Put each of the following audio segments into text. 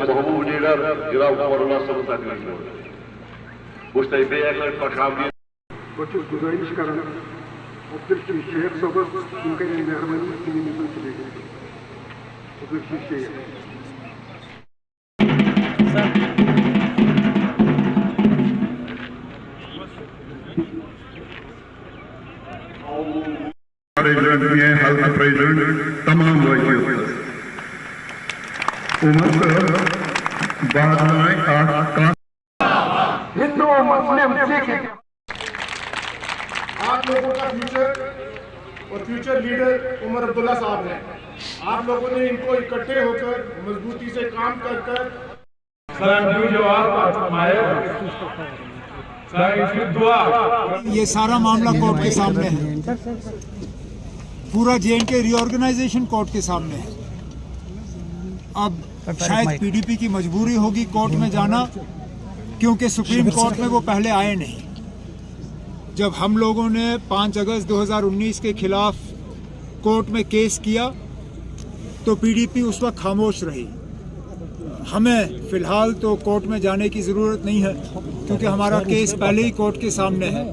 Muhammed Lider ila umarına sabır takıyor. Usta İbeyaklar Paşamdi. Bacı güzel iş karan. Abdül Şeyh sabır imkanı mehmanı senin için çekecek. Abdül Şeyh. President, Halka President, तमाम वाजियों उमर बाद में हिंदू मुस्लिम सिख आप लोगों का future और future leader Omar Abdullah साहब हैं। आप लोगों ने इनको इकट्ठे होकर मजबूती से काम कर ये सारा मामला कोर्ट के सामने है, पूरा J&K रीऑर्गेनाइजेशन कोर्ट के सामने है। अब शायद पीडीपी की मजबूरी होगी कोर्ट में जाना, क्योंकि सुप्रीम कोर्ट में वो पहले आए नहीं। जब हम लोगों ने 5 अगस्त 2019 के खिलाफ कोर्ट में केस किया तो पीडीपी उस वक्त खामोश रही। हमें फिलहाल तो कोर्ट में जाने की ज़रूरत नहीं है, क्योंकि हमारा केस पहले ही कोर्ट के सामने है।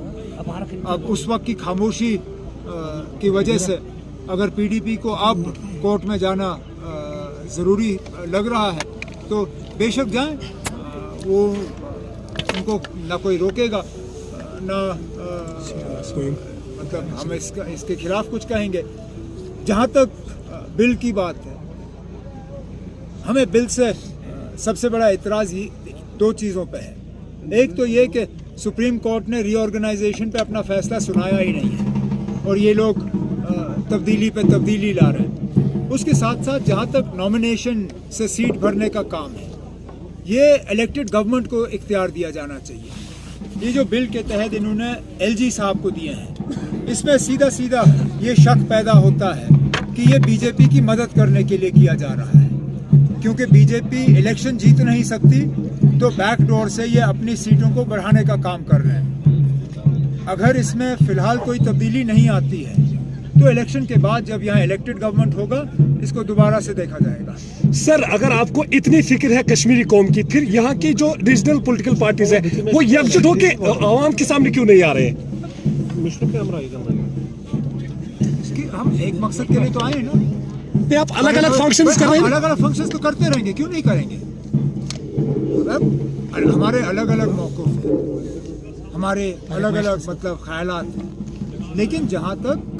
अब उस वक्त की खामोशी की वजह से अगर पीडीपी को अब कोर्ट में जाना ज़रूरी लग रहा है तो बेशक जाएं, वो उनको ना कोई रोकेगा ना मतलब हम इसके खिलाफ कुछ कहेंगे। जहाँ तक बिल की बात है, हमें बिल से सबसे बड़ा एतराज़ ही 2 चीज़ों पे है। एक तो ये कि सुप्रीम कोर्ट ने रीऑर्गेनाइजेशन पे अपना फैसला सुनाया ही नहीं है और ये लोग तब्दीली पे तब्दीली ला रहे हैं। उसके साथ साथ जहाँ तक नॉमिनेशन से सीट भरने का काम है, ये इलेक्टेड गवर्नमेंट को इख्तियार दिया जाना चाहिए। ये जो बिल के तहत इन्होंने एलजी साहब को दिए हैं, इसमें सीधा सीधा ये शक पैदा होता है कि ये बीजेपी की मदद करने के लिए किया जा रहा है, क्योंकि बीजेपी इलेक्शन जीत नहीं सकती तो बैकडोर से ये अपनी सीटों को बढ़ाने का काम कर रहे हैं। अगर इसमें फिलहाल कोई तब्दीली नहीं आती है तो इलेक्शन के बाद जब यहाँ इलेक्टेड गवर्नमेंट होगा, इसको दोबारा से देखा जाएगा। सर, अगर आपको इतनी फिक्र है कश्मीरी कौम की, फिर यहाँ की जो रीजनल पॉलिटिकल पार्टीज है वो एकजुट होकर आवाम के सामने क्यों नहीं आ रहे हैं? हम एक मकसद के लिए तो आए ना। आप अलग अलग फंक्शंस कर रहे हैं, अलग अलग फंक्शंस तो करते रहेंगे, क्यों नहीं करेंगे? हमारे अलग अलग मौक़िफ़ हैं, हमारे अलग अलग मतलब ख्यालात हैं, लेकिन जहाँ तक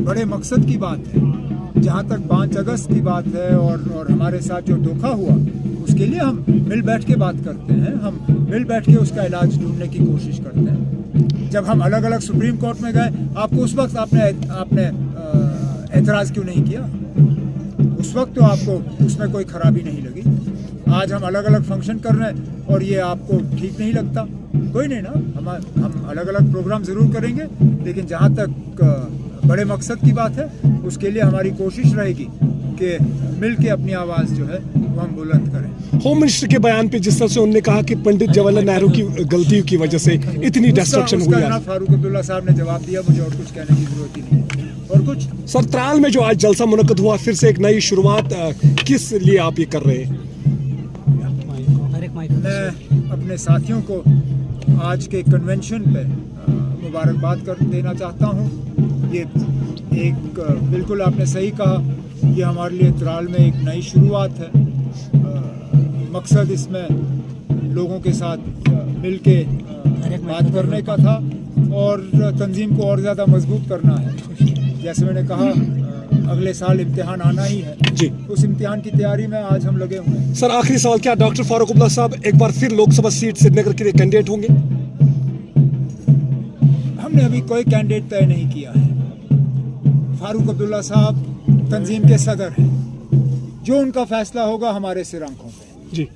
बड़े मकसद की बात है, जहाँ तक 5 अगस्त की बात है और हमारे साथ जो धोखा हुआ, उसके लिए हम मिल बैठ के बात करते हैं, हम मिल बैठ के उसका इलाज ढूंढने की कोशिश करते हैं। जब हम अलग अलग सुप्रीम कोर्ट में गए, आपको उस वक्त आपने एतराज़ क्यों नहीं किया? उस वक्त तो आपको उसमें कोई खराबी नहीं लगी। आज हम अलग अलग फंक्शन कर रहे हैं और ये आपको ठीक नहीं लगता, कोई नहीं ना, हम अलग अलग प्रोग्राम ज़रूर करेंगे, लेकिन जहाँ तक बड़े मकसद की बात है उसके लिए हमारी कोशिश रहेगी कि मिल के अपनी आवाज़ जो है वो हम बुलंद करें। होम मिनिस्टर के बयान पे जिस तरह से उन्होंने कहा कि पंडित जवाहरलाल नेहरू की गलतियों की वजह से इतनी डिस्ट्रक्शन हुई है, फारूक अब्दुल्ला साहब ने जवाब दिया, मुझे और कुछ कहने की जरूरत ही नहीं। और कुछ सर, त्राल में जो आज जलसा मुनक्कद हुआ, फिर से एक नई शुरुआत, किस लिए आप ये कर रहे हैं? मैं अपने साथियों को आज के कन्वेंशन पे मुबारकबाद कर देना चाहता हूँ। ये एक बिल्कुल आपने सही कहा, ये हमारे लिए त्राल में एक नई शुरुआत है। मकसद इसमें लोगों के साथ मिल के बात करने का था और तंजीम को और ज़्यादा मजबूत करना है। जैसे मैंने कहा, अगले साल इम्तिहान आना ही है जी, उस इम्तिहान की तैयारी में आज हम लगे हुए हैं। सर, आखिरी सवाल, क्या डॉक्टर फारूक अब्दुल्ला साहब एक बार फिर लोकसभा सीट श्रीनगर के लिए कैंडिडेट होंगे? हमने अभी कोई कैंडिडेट तय नहीं किया है। फारूक अब्दुल्ला साहब तंजीम के सदर हैं, जो उनका फैसला होगा हमारे सिर आंखों पे जी।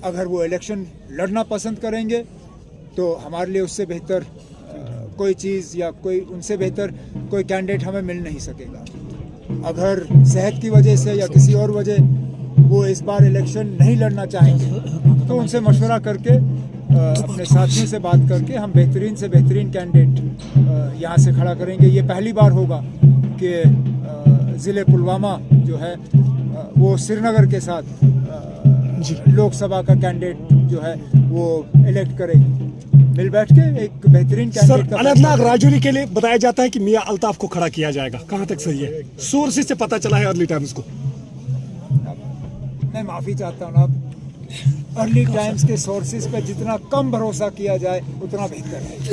अगर वो इलेक्शन लड़ना पसंद करेंगे तो हमारे लिए उससे बेहतर कोई चीज़ या कोई उनसे बेहतर कोई कैंडिडेट हमें मिल नहीं सकेगा। अगर सेहत की वजह से या किसी और वजह वो इस बार इलेक्शन नहीं लड़ना चाहेंगे तो उनसे मशवरा करके अपने साथियों से बात करके हम बेहतरीन से बेहतरीन कैंडिडेट यहाँ से खड़ा करेंगे। ये पहली बार होगा कि ज़िले पुलवामा जो है वो श्रीनगर के साथ लोकसभा का कैंडिडेट जो है वो इलेक्ट करेगी। मिल बैठ के एक बेहतरीन सर कैंडिडेट का अनंतनाग राजौरी के लिए बताया जाता है कि मियां अल्ताफ को खड़ा किया जाएगा, कहां तक सही है? सोर्सेज से पता चला है अर्ली टाइम्स को। मैं माफी चाहता हूँ ना, अर्ली टाइम्स के सोर्सेज पर जितना कम भरोसा किया जाए उतना बेहतर है।